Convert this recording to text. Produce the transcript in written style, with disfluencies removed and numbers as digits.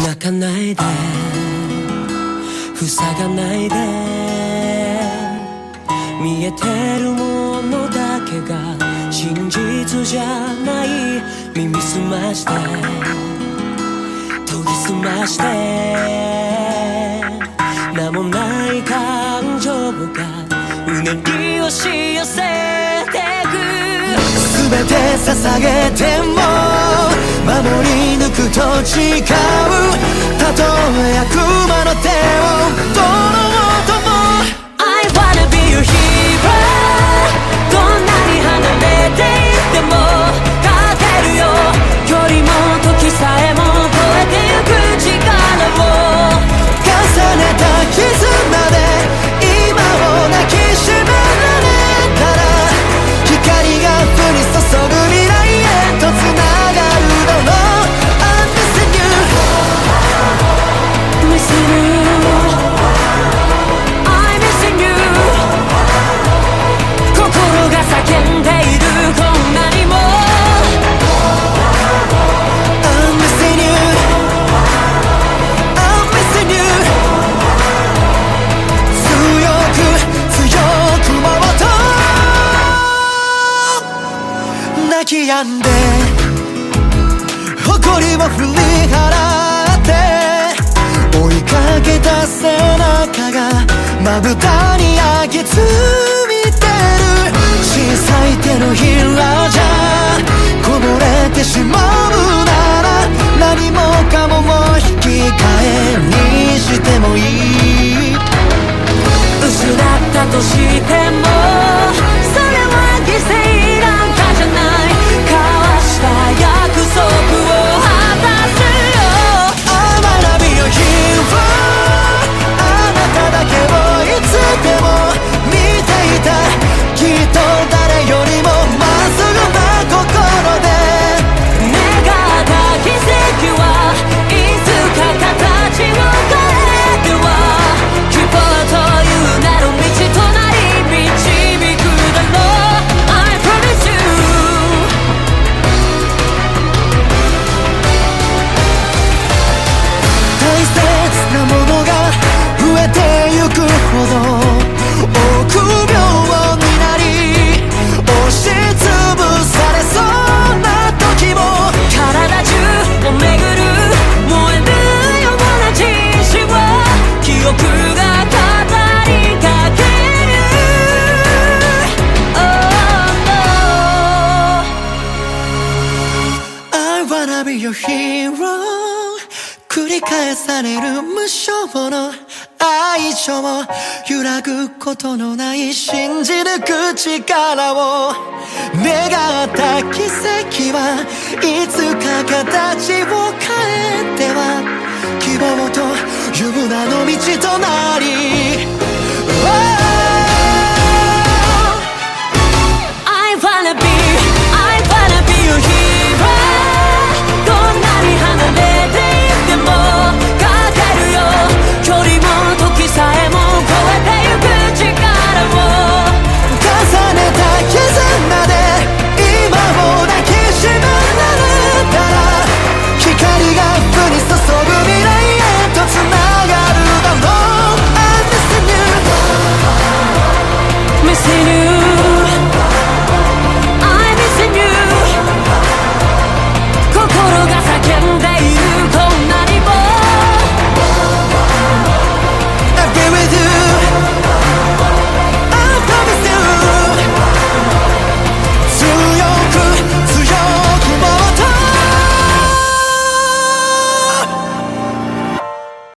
泣かないで塞がないで見えてるものだけが真実じゃない耳すまして研ぎ澄まして名もない感情がうねり押し寄せてく全て捧げても守り抜くと誓うたとえ悪魔の手を取ろうとも I wanna be your hero どんなに離れていっても勝てるよ距離も時さえも超えてゆく力を重ねた絆で今を抱きしめられたら光が降り注ぐ未来へとつながるだろう I'm missing you Missing you I'm missing you 心が叫んでいるこんなにも I'm missing you I'm missing you 強くもっと泣き止んで誇りを振り払って追いかけた背中がまぶたに焼き付いてる小さい手のひらじゃこぼれてしまうなら何もかもを引き換えにしてもいい失ったとしてもそれは犠牲なんかじゃない交わした約束を果たすよ I wanna be your hero あなただけをいつでも見ていたきっと誰よりもまっすぐな心で願った奇跡はいつか形を変えては希望という名の道となり導くだろう I promise you 大切なものが増えてゆくほど臆病になり押しつぶされそうな時も体中を巡る燃えるような人種を記憶が語りかける Oh no I wanna be your hero 繰り返される無償の愛情も揺らぐことのない信じ抜く力を願った奇跡はいつか形を変えては希望という名の道となり